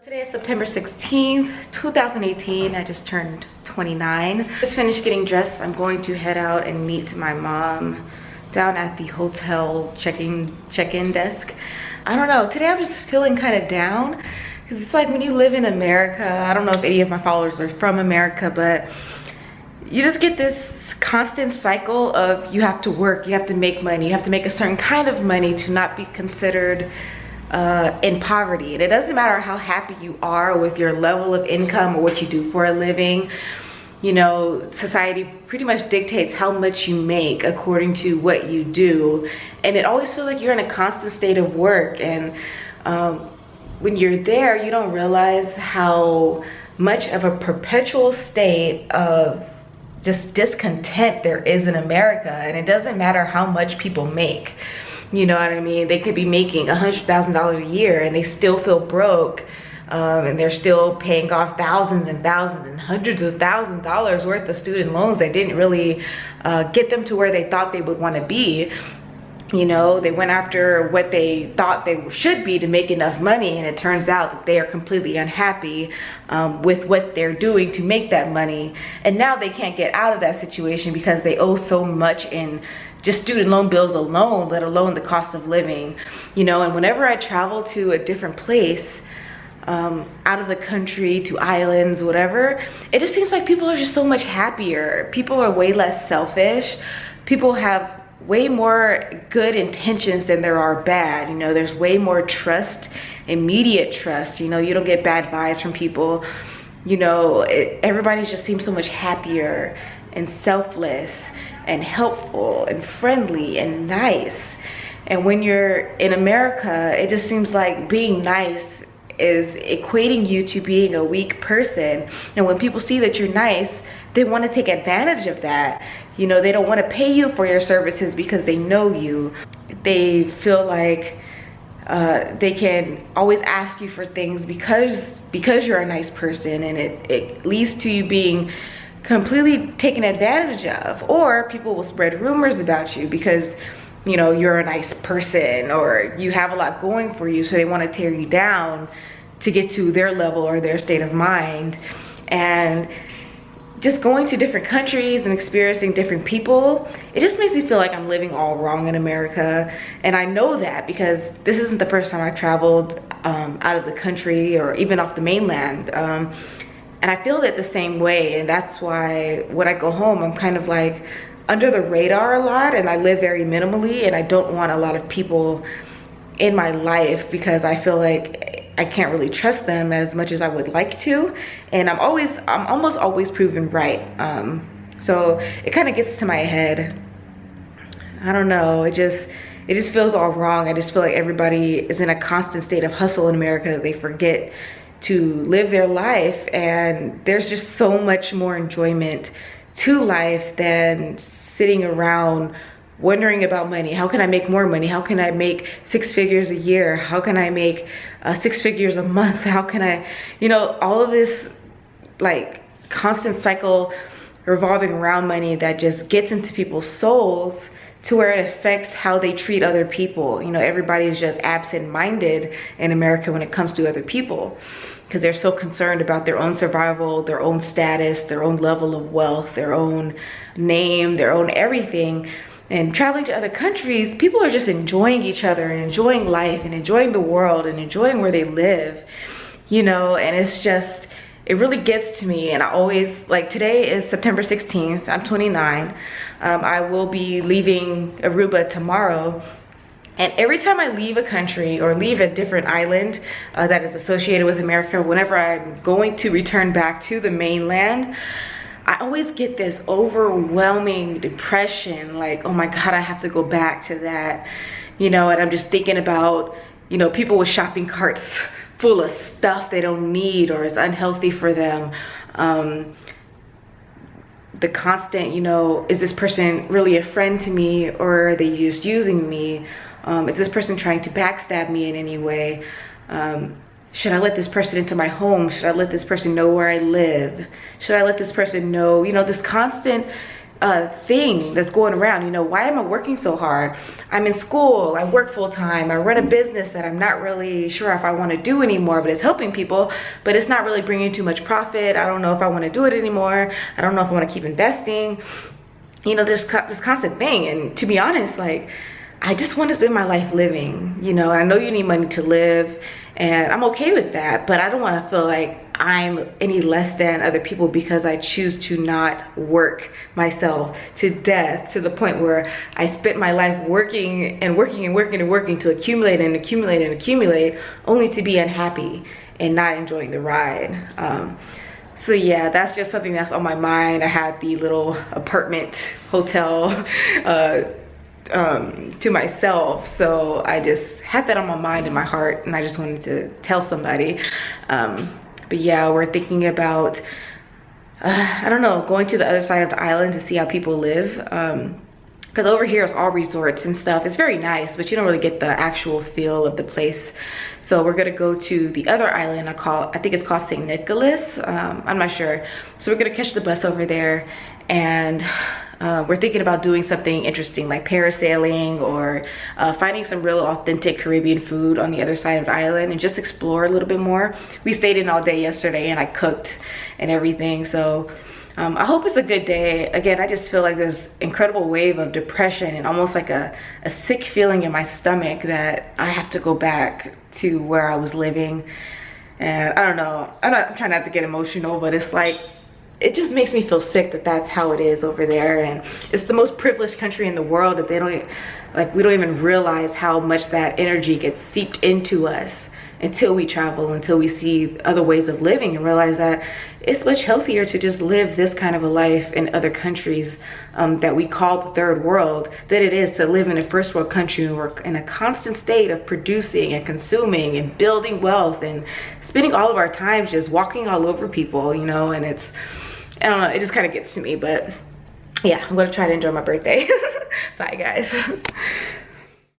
Today is September 16th, 2018. I just turned 29. Just finished getting dressed. I'm going to head out and meet my mom down at the hotel check-in desk. I don't know, today I'm just feeling kind of down. Because it's like when you live in America, I don't know if any of my followers are from America, but you just get this constant cycle of you have to work, you have to make money, you have to make a certain kind of money to not be considered in poverty. And it doesn't matter how happy you are with your level of income or what you do for a living. You know, society pretty much dictates how much you make according to what you do. And it always feels like you're in a constant state of work. And when you're there, you don't realize how much of a perpetual state of just discontent there is in America. And it doesn't matter how much people make. You know what I mean? They could be making $100,000 a year and they still feel broke. And they're still paying off thousands and thousands and hundreds of thousands of dollars worth of student loans that didn't really get them to where they thought they would want to be. You know, they went after what they thought they should be to make enough money, and it turns out that they are completely unhappy with what they're doing to make that money. And now they can't get out of that situation because they owe so much in just student loan bills alone, let alone the cost of living. You know, and whenever I travel to a different place, out of the country, to islands, whatever, it just seems like people are just so much happier. People are way less selfish. People have way more good intentions than there are bad. You know, there's way more trust, immediate trust. You know, you don't get bad vibes from people. You know, everybody just seems so much happier and selfless and helpful and friendly and nice. And when you're in America, it just seems like being nice is equating you to being a weak person. And when people see that you're nice, they want to take advantage of that. You know, they don't want to pay you for your services because they know you. They feel like they can always ask you for things because you're a nice person, and it leads to you being completely taken advantage of. Or people will spread rumors about you because, you know, you're a nice person or you have a lot going for you, so they want to tear you down to get to their level or their state of mind. And just going to different countries and experiencing different people, it just makes me feel like I'm living all wrong in America. And I know that because this isn't the first time I've traveled out of the country or even off the mainland. And I feel it the same way. And that's why when I go home, I'm kind of like under the radar a lot, and I live very minimally, and I don't want a lot of people in my life because I feel like I can't really trust them as much as I would like to. And I'm almost always proven right. So it kind of gets to my head. I don't know, it just feels all wrong. I just feel like everybody is in a constant state of hustle in America. They forget to live their life, and there's just so much more enjoyment to life than sitting around wondering about money. How can I make more money? How can I make 6 figures a year? How can I make 6 figures a month? How can I, you know, all of this like constant cycle revolving around money that just gets into people's souls to where it affects how they treat other people. You know, everybody is just absent-minded in America when it comes to other people because they're so concerned about their own survival, their own status, their own level of wealth, their own name, their own everything. And traveling to other countries, people are just enjoying each other and enjoying life and enjoying the world and enjoying where they live, you know. And it's just, it really gets to me. And I always, like, today is September 16th, I'm 29. I will be leaving Aruba tomorrow. And every time I leave a country or leave a different island that is associated with America, whenever I'm going to return back to the mainland, I always get this overwhelming depression, like, oh my God, I have to go back to that, you know. And I'm just thinking about, you know, people with shopping carts full of stuff they don't need or is unhealthy for them. The constant, you know, is this person really a friend to me, or are they just using me? Is this person trying to backstab me in any way? Should I let this person into my home? Should I let this person know where I live? Should I let this person know, you know, this constant thing that's going around. You know, why am I working so hard? I'm in school, I work full-time, I run a business that I'm not really sure if I want to do anymore, but it's helping people, but it's not really bringing too much profit. I don't know if I want to do it anymore. I don't know if I want to keep investing. You know, this constant thing. And to be honest, like, I just want to spend my life living, you know. I know you need money to live, and I'm okay with that, but I don't want to feel like I'm any less than other people because I choose to not work myself to death, to the point where I spent my life working and working and working and working to accumulate and accumulate and accumulate, only to be unhappy and not enjoying the ride. So yeah, that's just something that's on my mind. I had the little apartment hotel to myself, so I just had that on my mind and my heart, and I just wanted to tell somebody. But yeah, we're thinking about I don't know, going to the other side of the island to see how people live, because over here it's all resorts and stuff. It's very nice, but you don't really get the actual feel of the place. So we're gonna go to the other island. I think it's called St. Nicholas. I'm not sure. So we're gonna catch the bus over there, and we're thinking about doing something interesting like parasailing, or finding some real authentic Caribbean food on the other side of the island and just explore a little bit more. We stayed in all day yesterday and I cooked and everything. So I hope it's a good day. Again, I just feel like this incredible wave of depression and almost like a sick feeling in my stomach that I have to go back to where I was living. And I don't know, I'm trying not to get emotional, but it's like, it just makes me feel sick that that's how it is over there. And it's the most privileged country in the world that we don't even realize how much that energy gets seeped into us until we travel, until we see other ways of living and realize that it's much healthier to just live this kind of a life in other countries that we call the third world than it is to live in a first world country where we're in a constant state of producing and consuming and building wealth and spending all of our time just walking all over people, you know. And it's, I don't know, it just kind of gets to me. But yeah, I'm gonna try to enjoy my birthday. Bye guys.